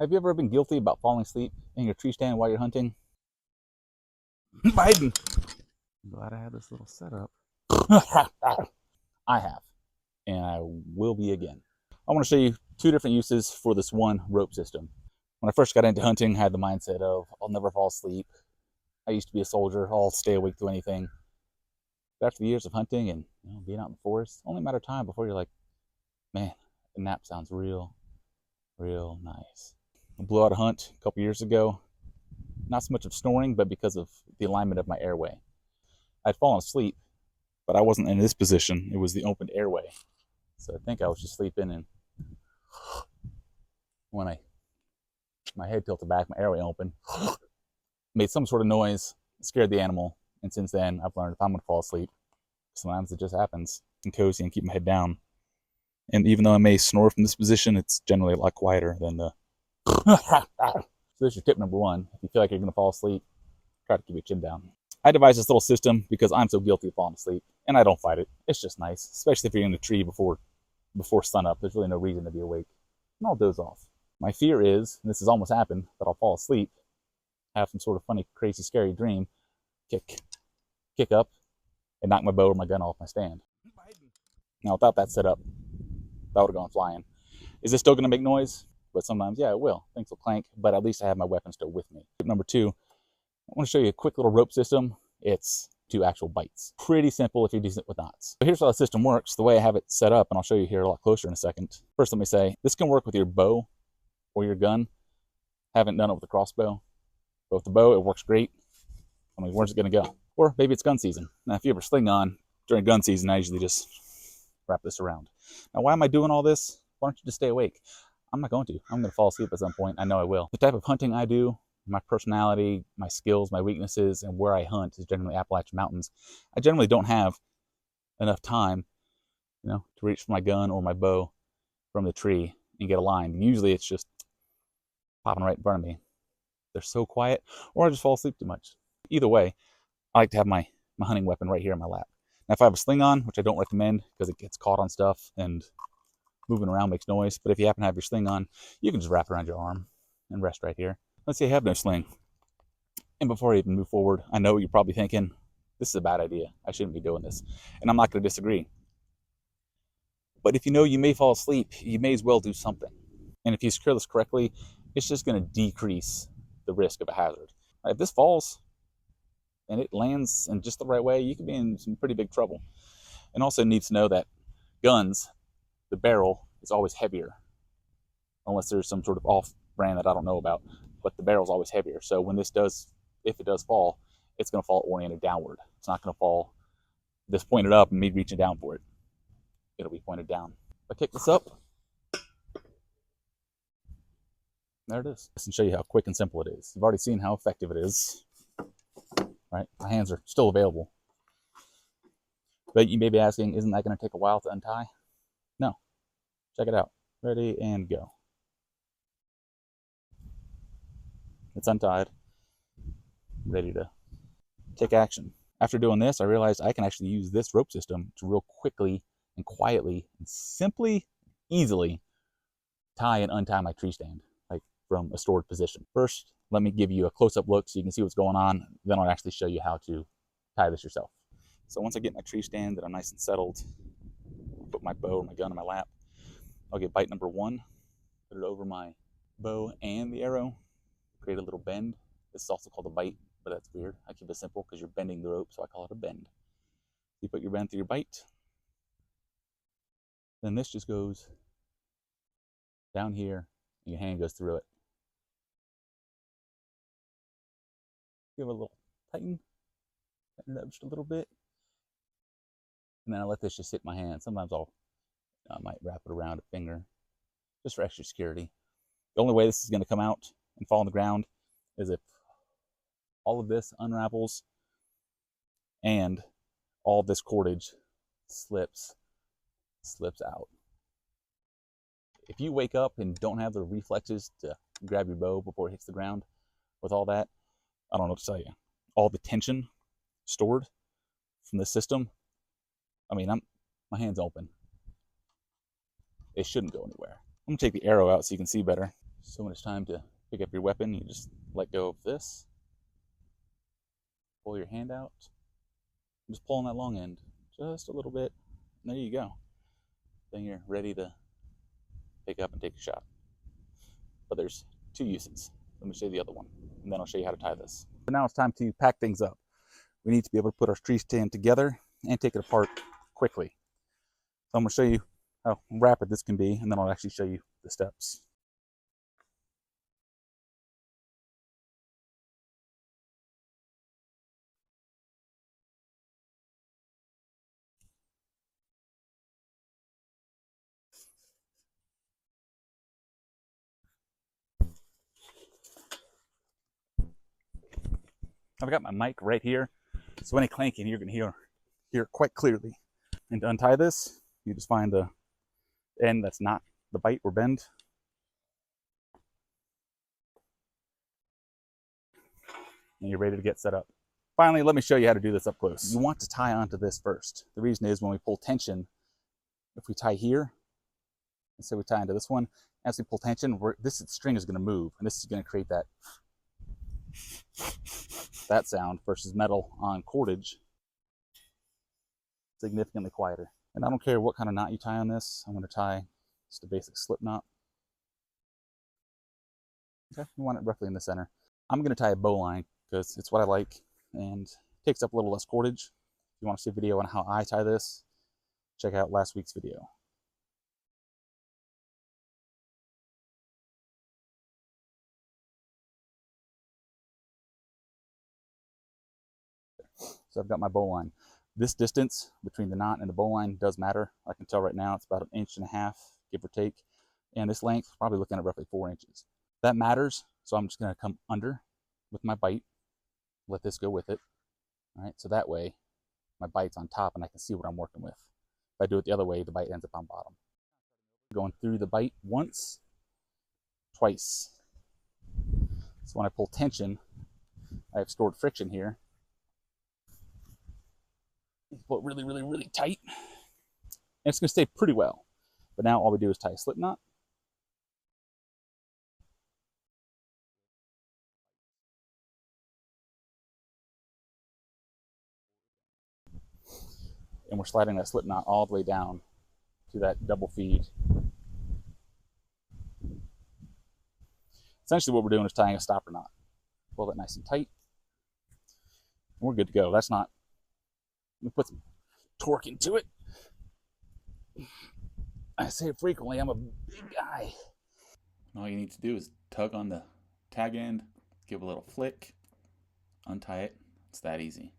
Have you ever been guilty about falling asleep in your tree stand while you're hunting? Biden. I'm glad I had this little setup. I have, and I will be again. I want to show you two different uses for this one rope system. When I first got into hunting, I had the mindset of, I'll never fall asleep. I used to be a soldier. I'll stay awake through anything. But after the years of hunting and being out in the forest, only a matter of time before you're like, man, the nap sounds real nice. I blew out a hunt a couple years ago. Not so much of snoring, but because of the alignment of my airway. I'd fallen asleep, but I wasn't in this position. It was the opened airway. So I think I was just sleeping, and when my head tilted back, my airway opened, made some sort of noise, scared the animal. And since then, I've learned if I'm going to fall asleep, sometimes it just happens, and cozy and keep my head down. And even though I may snore from this position, it's generally a lot quieter than the So this is your tip number one. If you feel like you're going to fall asleep, try to keep your chin down. I devised this little system because I'm so guilty of falling asleep, and I don't fight it. It's just nice, especially if you're in the tree before sunup. There's really no reason to be awake, and I'll doze off. My fear is, and this has almost happened, that I'll fall asleep, have some sort of funny, crazy, scary dream, kick up, and knock my bow or my gun off my stand. Now, without that set up, that would have gone flying. Is this still going to make noise? But sometimes, yeah, it will. Things will clank, but at least I have my weapon still with me. Tip number two, I want to show you a quick little rope system. It's 2 actual bites. Pretty simple if you're decent with knots. So here's how the system works, the way I have it set up, and I'll show you here a lot closer in a second. First, let me say, this can work with your bow or your gun. Haven't done it with a crossbow. But with the bow, it works great. I mean, where's it going to go? Or maybe it's gun season. Now, if you ever sling on during gun season, I usually just wrap this around. Now, why am I doing all this? Why don't you just stay awake? I'm not going to. I'm going to fall asleep at some point. I know I will. The type of hunting I do, my personality, my skills, my weaknesses, and where I hunt is generally Appalachian Mountains. I generally don't have enough time, to reach for my gun or my bow from the tree and get a line. Usually it's just popping right in front of me. They're so quiet, or I just fall asleep too much. Either way, I like to have my hunting weapon right here in my lap. Now, if I have a sling on, which I don't recommend because it gets caught on stuff and moving around makes noise, but if you happen to have your sling on, you can just wrap it around your arm and rest right here. Let's say I have no sling. And before I even move forward, I know you're probably thinking, this is a bad idea. I shouldn't be doing this. And I'm not going to disagree. But if you know you may fall asleep, you may as well do something. And if you secure this correctly, it's just going to decrease the risk of a hazard. If this falls and it lands in just the right way, you could be in some pretty big trouble. And also needs to know that guns, the barrel is always heavier, unless there's some sort of off brand that I don't know about, but the barrel's always heavier. So when if it does fall, it's going to fall oriented downward. It's not going to fall this pointed up and me reaching down for it. It'll be pointed down. If I kick this up, there it is. Just to show you how quick and simple it is. You've already seen how effective it is, right? My hands are still available. But you may be asking, isn't that going to take a while to untie? No. Check it out. Ready and go. It's untied. Ready to take action. After doing this, I realized I can actually use this rope system to real quickly and quietly and simply, easily tie and untie my tree stand, like from a stored position. First, let me give you a close-up look so you can see what's going on. Then I'll actually show you how to tie this yourself. So once I get my tree stand that I'm nice and settled, put my bow or my gun in my lap, I'll get bite number one, put it over my bow and the arrow, create a little bend. This is also called a bite, but that's weird. I keep it simple because you're bending the rope, so I call it a bend. You put your bend through your bite. Then this just goes down here, and your hand goes through it. Give it a little tighten it up just a little bit. And then I let this just sit in my hand. Sometimes I might wrap it around a finger, just for extra security. The only way this is going to come out and fall on the ground is if all of this unravels and all of this cordage slips out. If you wake up and don't have the reflexes to grab your bow before it hits the ground with all that, I don't know what to tell you. All the tension stored from this system, I mean, my hand's open. It shouldn't go anywhere. I'm gonna take the arrow out so you can see better. So when it's time to pick up your weapon, you just let go of this, pull your hand out, just pull on that long end just a little bit, and there you go. Then you're ready to pick up and take a shot. But there's two uses. Let me show you the other one, and then I'll show you how to tie this. So now it's time to pack things up. We need to be able to put our tree stand together and take it apart quickly. So I'm going to show you how rapid this can be, and then I'll actually show you the steps. I've got my mic right here, so any clanking you're going to hear it quite clearly. And to untie this, you just find the end that's not the bite or bend. And you're ready to get set up. Finally, let me show you how to do this up close. You want to tie onto this first. The reason is when we pull tension, if we tie here, and so we tie into this one, as we pull tension, this string is going to move, and this is going to create that sound versus metal on cordage, significantly quieter. And I don't care what kind of knot you tie on this. I'm going to tie just a basic slip knot. Okay, you want it roughly in the center. I'm going to tie a bowline because it's what I like and takes up a little less cordage. If you want to see a video on how I tie this, check out last week's video. So I've got my bowline. This distance between the knot and the bowline does matter. I can tell right now it's about 1.5 inches, give or take. And this length, probably looking at roughly 4 inches. That matters, so I'm just going to come under with my bite, let this go with it. All right, so that way my bite's on top and I can see what I'm working with. If I do it the other way, the bite ends up on bottom. Going through the bite once, twice. So when I pull tension, I have stored friction here. Pull it really, really, really tight. And it's going to stay pretty well. But now all we do is tie a slip knot. And we're sliding that slip knot all the way down to that double feed. Essentially what we're doing is tying a stopper knot. Pull that nice and tight. And we're good to go. That's not, let me put some torque into it. I say it frequently, I'm a big guy. All you need to do is tug on the tag end, give a little flick, untie it. It's that easy.